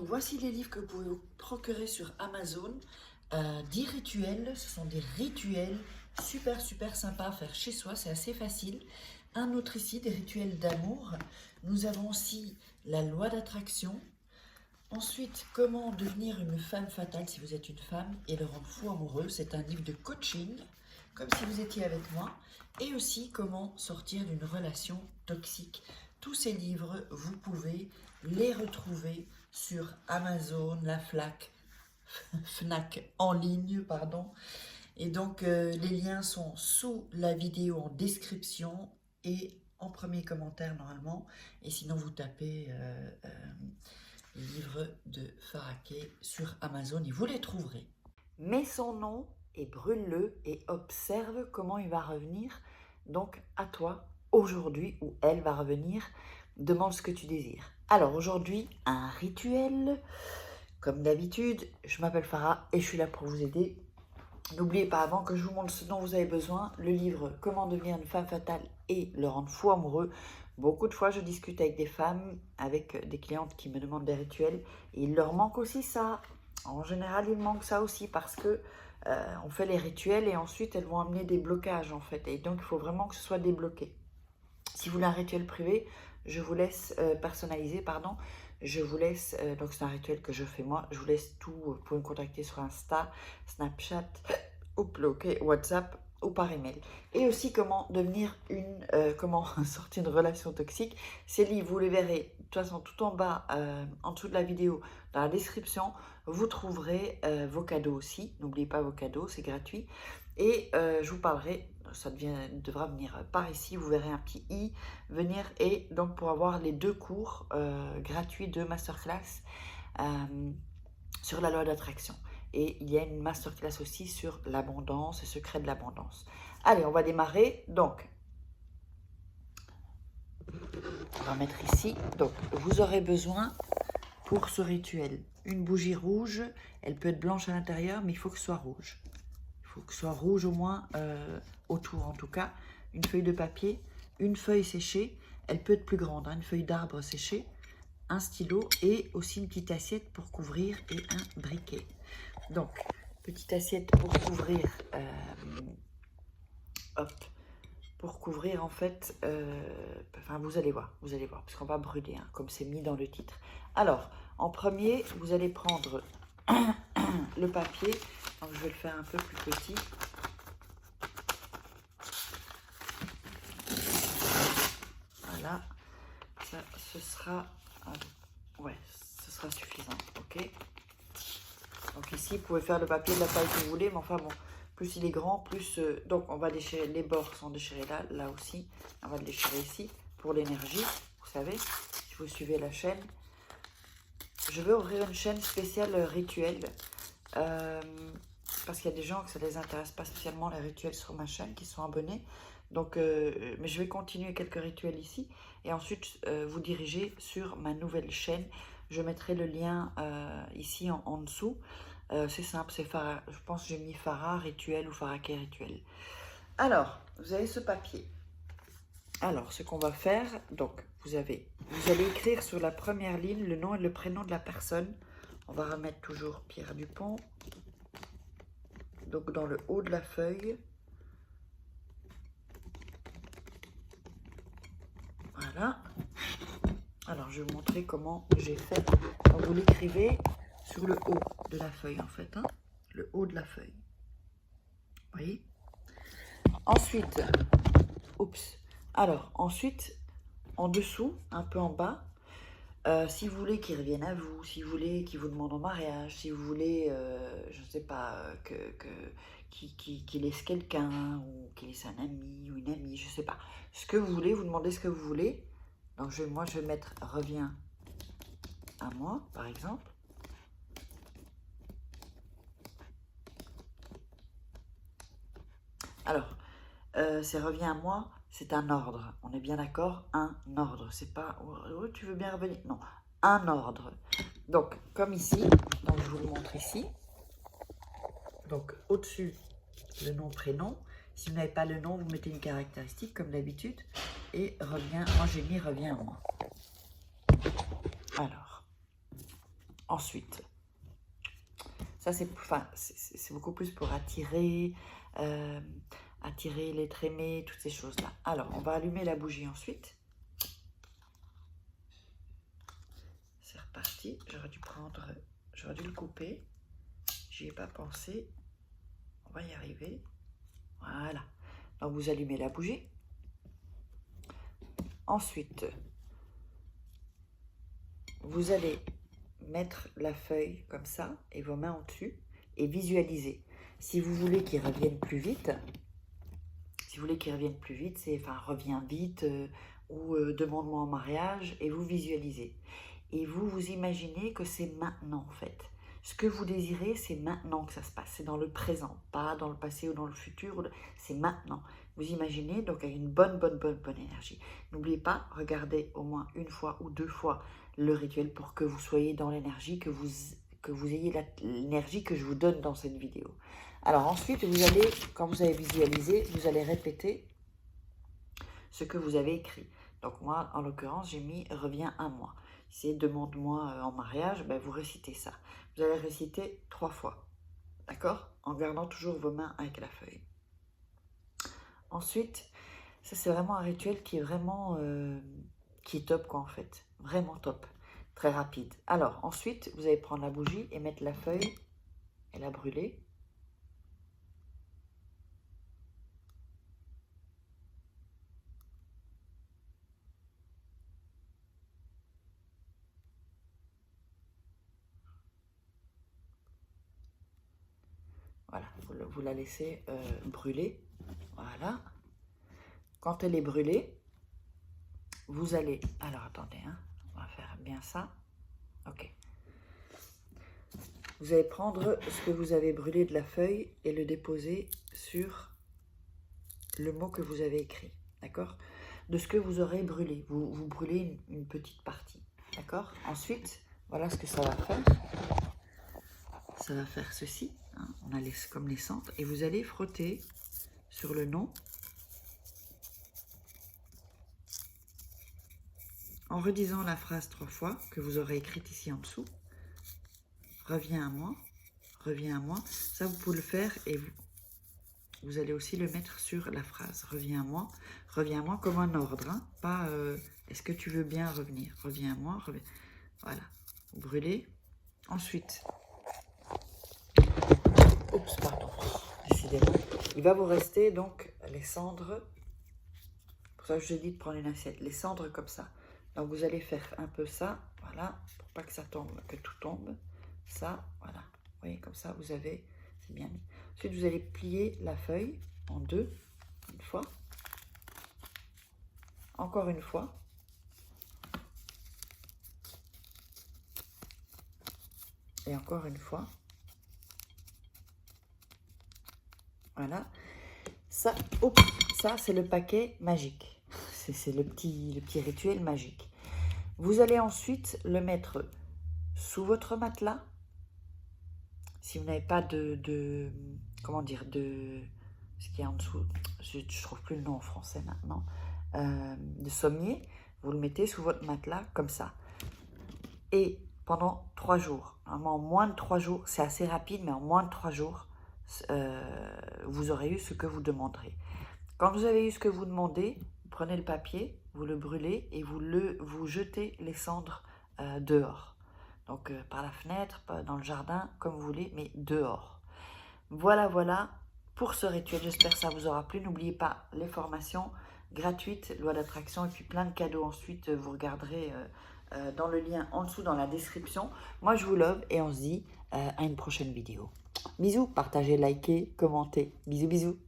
Donc voici les livres que vous pouvez vous procurer sur Amazon. 10 rituels, ce sont des rituels super sympas à faire chez soi, c'est assez facile. Un autre ici, des rituels d'amour. Nous avons aussi la loi d'attraction. Ensuite, comment devenir une femme fatale si vous êtes une femme et le rendre fou amoureux. C'est un livre de coaching, comme si vous étiez avec moi. Et aussi, comment sortir d'une relation toxique. Tous ces livres, vous pouvez les retrouver sur Amazon, la Fnac en ligne, pardon. Et donc, les liens sont sous la vidéo en description et en premier commentaire normalement. Et sinon, vous tapez livres de Faraquet sur Amazon et vous les trouverez. Mets son nom et brûle-le et observe comment il va revenir donc à toi aujourd'hui, ou elle va revenir. Demande ce que tu désires. Alors aujourd'hui, un rituel. Comme d'habitude, je m'appelle Farah et je suis là pour vous aider. N'oubliez pas, avant que je vous montre ce dont vous avez besoin, le livre « Comment devenir une femme fatale et le rendre fou amoureux ». Beaucoup de fois, je discute avec des femmes, avec des clientes qui me demandent des rituels. Et il leur manque aussi ça. En général, il manque ça aussi parce que on fait les rituels et ensuite, elles vont amener des blocages en fait. Et donc, il faut vraiment que ce soit débloqué. Si vous voulez un rituel privé, je vous laisse personnaliser, pardon. Je vous laisse, donc c'est un rituel que je fais moi, je vous laisse tout, vous pouvez me contacter sur Insta, Snapchat, WhatsApp ou par email. Et aussi comment devenir comment sortir d'une relation toxique. Ces livres, vous les verrez de toute façon tout en bas, en dessous de la vidéo, dans la description, vous trouverez vos cadeaux aussi. N'oubliez pas vos cadeaux, c'est gratuit. Et je vous parlerai, ça devra venir par ici, vous verrez un petit i, venir, et donc pour avoir les 2 cours gratuits de masterclass sur la loi d'attraction. Et il y a une masterclass aussi sur l'abondance, le secret de l'abondance. Allez, on va démarrer. Donc, on va mettre ici. Donc, vous aurez besoin pour ce rituel une bougie rouge. Elle peut être blanche à l'intérieur, mais il faut que ce soit rouge. Il faut que ce soit rouge au moins autour en tout cas. Une feuille de papier, une feuille séchée. Elle peut être plus grande, hein, une feuille d'arbre séchée. Un stylo et aussi une petite assiette pour couvrir et un briquet. Donc, petite assiette pour couvrir, pour couvrir en fait, enfin vous allez voir, parce qu'on va brûler, hein, comme c'est mis dans le titre. Alors, en premier, vous allez prendre le papier, donc je vais le faire un peu plus petit. Voilà, ça, ce sera, ouais, ce sera suffisant, ok. Donc ici, vous pouvez faire le papier de la taille que vous voulez, mais enfin bon, plus il est grand, plus... donc on va déchirer, les bords sont déchirés là, là aussi. On va le déchirer ici pour l'énergie, vous savez, si vous suivez la chaîne. Je vais ouvrir une chaîne spéciale rituel, parce qu'il y a des gens que ça ne les intéresse pas spécialement les rituels sur ma chaîne, qui sont abonnés. Donc, mais je vais continuer quelques rituels ici, et ensuite vous diriger sur ma nouvelle chaîne. Je mettrai le lien ici en dessous. C'est simple, c'est Farah. Je pense que j'ai mis Farah rituel ou Faraquet rituel. Alors, vous avez ce papier. Alors, ce qu'on va faire, donc, vous allez écrire sur la première ligne le nom et le prénom de la personne. On va remettre toujours Pierre Dupont. Donc, dans le haut de la feuille. Voilà. Alors, je vais vous montrer comment j'ai fait. Donc, vous l'écrivez sur le haut de la feuille, en fait. Hein, le haut de la feuille. Vous voyez? Ensuite, oups. Alors, ensuite, en dessous, un peu en bas, si vous voulez qu'il revienne à vous, si vous voulez qu'il vous demande en mariage, si vous voulez, je ne sais pas, qu'il laisse quelqu'un, ou qu'il laisse un ami ou une amie, je ne sais pas. Ce que vous voulez, vous demandez ce que vous voulez. Donc, moi, je vais mettre « Reviens à moi », par exemple. Alors, c'est « Reviens à moi », c'est un ordre. On est bien d'accord? Un ordre. C'est pas « Oh, tu veux bien revenir ?» Non, un ordre. Donc, comme ici, donc je vous le montre ici. Donc, au-dessus, le nom, prénom. Si vous n'avez pas le nom, vous mettez une caractéristique, comme d'habitude. Et reviens, moi j'ai mis « Reviens à moi ». Alors, Ensuite, ça c'est beaucoup plus pour attirer, l'être aimé, toutes ces choses-là. Alors, on va allumer la bougie ensuite. C'est reparti. J'aurais dû le couper. J'y ai pas pensé. On va y arriver. Voilà. Donc, vous allumez la bougie. Ensuite, vous allez mettre la feuille comme ça et vos mains au-dessus et visualiser. Si vous voulez qu'il revienne plus vite, c'est reviens vite ou demande-moi en mariage et vous visualisez. Et vous imaginez que c'est maintenant en fait. Ce que vous désirez, c'est maintenant que ça se passe. C'est dans le présent, pas dans le passé ou dans le futur. C'est maintenant. Vous imaginez donc avec une bonne énergie. N'oubliez pas, regardez au moins une fois ou 2 fois le rituel pour que vous soyez dans l'énergie, que vous ayez l'énergie que je vous donne dans cette vidéo. Alors ensuite, vous allez, quand vous avez visualisé, vous allez répéter ce que vous avez écrit. Donc moi, en l'occurrence, j'ai mis « reviens à moi ». C'est « demande-moi en mariage », ben vous récitez ça. Vous allez réciter 3 fois, d'accord? En gardant toujours vos mains avec la feuille. Ensuite, ça c'est vraiment un rituel qui est vraiment, qui est top quoi en fait. Vraiment top, très rapide. Alors ensuite, vous allez prendre la bougie et mettre la feuille et la brûler. Voilà, vous la laissez brûler. Voilà. Quand elle est brûlée, vous allez... Alors, attendez, hein, on va faire bien ça. Ok. Vous allez prendre ce que vous avez brûlé de la feuille et le déposer sur le mot que vous avez écrit. D'accord? De ce que vous aurez brûlé. Vous brûlez une petite partie. D'accord? Ensuite, voilà ce que ça va faire. Ça va faire ceci. Hein, on a comme les centres. Et vous allez frotter sur le nom en redisant la phrase 3 fois que vous aurez écrite ici en dessous. Reviens à moi, reviens à moi. Ça, vous pouvez le faire et vous allez aussi le mettre sur la phrase. Reviens à moi comme un ordre. Hein, pas est-ce que tu veux bien revenir? Reviens à moi, reviens. Voilà, vous brûlez. Ensuite, oups, pardon, décidément. Il va vous rester donc les cendres. Pour ça, je vous ai dit de prendre une assiette. Les cendres comme ça. Donc, vous allez faire un peu ça, voilà, pour pas que ça tombe, que tout tombe. Ça, voilà. Vous voyez, comme ça, vous avez, c'est bien mis. Ensuite, vous allez plier la feuille en 2, une fois. Encore une fois. Et encore une fois. Voilà. Ça, ça c'est le paquet magique. C'est le petit rituel magique. Vous allez ensuite le mettre sous votre matelas. Si vous n'avez pas comment dire, ce qui est en dessous, je ne trouve plus le nom en français maintenant, de sommier, vous le mettez sous votre matelas comme ça. Et pendant 3 jours, en moins de 3 jours, c'est assez rapide, mais en moins de 3 jours, vous aurez eu ce que vous demanderez. Quand vous avez eu ce que vous demandez, vous prenez le papier, vous le brûlez et vous jetez les cendres dehors. Donc par la fenêtre, dans le jardin, comme vous voulez, mais dehors. Voilà pour ce rituel. J'espère que ça vous aura plu. N'oubliez pas les formations gratuites, loi d'attraction et puis plein de cadeaux ensuite. Vous regarderez dans le lien en dessous dans la description. Moi, je vous love et on se dit à une prochaine vidéo. Bisous, partagez, likez, commentez. Bisous, bisous.